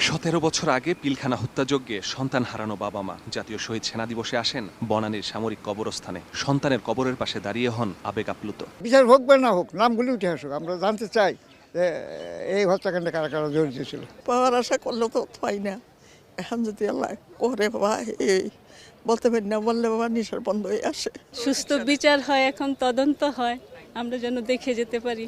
17 বছর আগে পিলখানা হত্যাযজ্ঞে সন্তান হারানো বাবা মা জাতীয় শহীদ সেনা দিবসে আসেন বনানীর সামরিক কবরস্থানে। সন্তানের কবরের পাশে দাঁড়িয়ে হন আবেগ আপ্লুত। বিচার হোক বা না হোক, নামগুলি উঠে আসুক, আমরা জানতে চাই যে এই হত্যাকাণ্ডে কারা কারা জড়িত ছিল। পাওয়ার আশা করলে তো পাই না। এখন যদি আল্লাহ করে বাবা এই বলতে পারি না, বললে বাবা নিশার বন্ধ হয়ে আসে। সুস্থ বিচার হয়, এখন তদন্ত হয়, আমরা যেন দেখে যেতে পারি।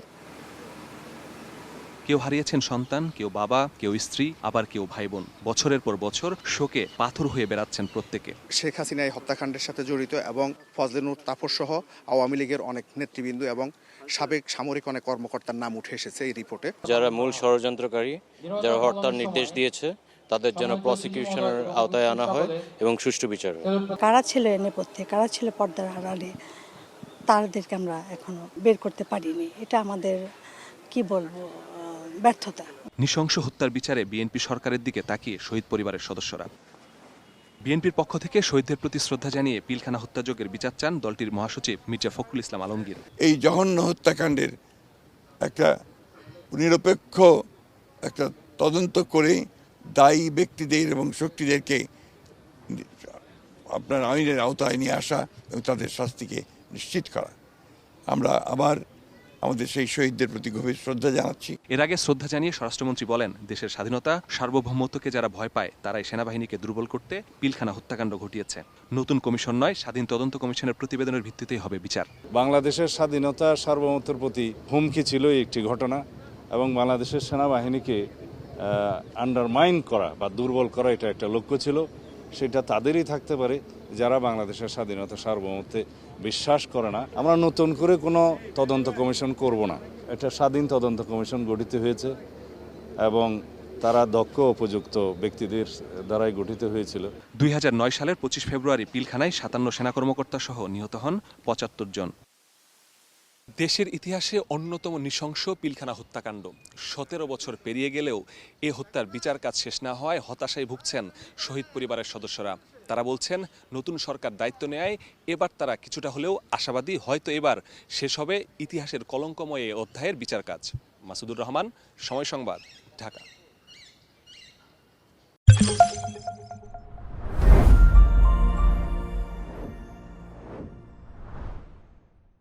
কেউ হারিয়েছেন সন্তান, কেউ বাবা, কেউ স্ত্রী, আবার কেউ ভাই বোন। বছরের পর বছর শোকে পাথর হয়ে বেড়াচ্ছেন প্রত্যেকে। শেখ হাসিনা এই হত্যাকাণ্ডের সাথে জড়িত এবং ফজলেনুর তাপস সহ আওয়ামী লীগের অনেক নেতৃবৃন্দ এবং সাবেক সামরিক অনেক কর্মকর্তার নাম উঠে এসেছে এই রিপোর্টে। যারা মূল ষড়যন্ত্রকারী, যারা হত্যার নির্দেশ দিয়েছে, তাদের জন্য প্রসিকিউশনের আওতায় আনা হয় এবং সুষ্ঠু বিচার হয়। কারা ছিল এ নেপথ্যে, কারা ছিল পর্দার আড়ালে, তাদেরকে আমরা এখনো বের করতে পারিনি। এটা আমাদের কি বলবো, ব্যর্থতা। নৃশংস হত্যার বিচারে বিএনপি সরকারের দিকে তাকিয়ে শহীদ পরিবারের সদস্যরা। বিএনপির পক্ষ থেকে শহীদদের প্রতি শ্রদ্ধা জানিয়ে পিলখানা হত্যাযজ্ঞের বিচার চান দলটির মহাসচিব মির্জা ফখরুল ইসলাম আলমগীর। এই জঘন্য হত্যাকাণ্ডের একটা নিরপেক্ষ একটা তদন্ত করে দায়ী ব্যক্তিদের এবং শক্তিদেরকে আপনার আইনের আওতায় নিয়ে আসা এবং তাদের শাস্তিকে নিশ্চিত করা। আমরা আবার আমাদের সেই শহীদদের প্রতি গভীর শ্রদ্ধা জানাচ্ছি। এর আগে শ্রদ্ধা জানিয়ে স্বরাষ্ট্রমন্ত্রী বলেন, দেশের স্বাধীনতা সার্বভৌমত্বকে যারা ভয় পায় তারাই সেনাবাহিনীকে দুর্বল করতে পিলখানা হত্যাকাণ্ড ঘটিয়েছে। নতুন কমিশন নয়, স্বাধীন তদন্ত কমিশনের প্রতিবেদনের ভিত্তিতেই হবে বিচার। বাংলাদেশের স্বাধীনতা সার্বভৌমত্বের প্রতি হুমকি ছিল একটি ঘটনা এবং বাংলাদেশের সেনাবাহিনীকে আন্ডারমাইন করা বা দুর্বল করা এটা একটা লক্ষ্য ছিল। সেটা তাদেরই থাকতে পারে যারা বাংলাদেশের স্বাধীনতা সার্বভৌমত্বে বিশ্বাস করে না। আমরা নতুন করে কোনো তদন্ত কমিশন করব না। একটা স্বাধীন তদন্ত কমিশন গঠিত হয়েছে এবং তারা দক্ষ উপযুক্ত ব্যক্তিদের দ্বারাই গঠিত হয়েছিল। 2009 সালের 25 ফেব্রুয়ারি পিলখানায় 57 সেনা কর্মকর্তা সহ নিহত হন 75 জন। দেশের ইতিহাসে অন্যতম নৃশংস পিলখানা হত্যাকাণ্ড। 17 বছর পেরিয়ে গেলেও এ হত্যার বিচার কাজ শেষ না হওয়ায় হতাশায় ভুগছেন শহীদ পরিবারের সদস্যরা। তারা বলছেন, নতুন সরকার দায়িত্ব নেয় এবার তারা কিছুটা হলেও আশাবাদী, হয়তো এবার শেষ হবে ইতিহাসের কলঙ্কময় এ অধ্যায়ের বিচার কাজ। মাসুদুর রহমান, সময় সংবাদ, ঢাকা।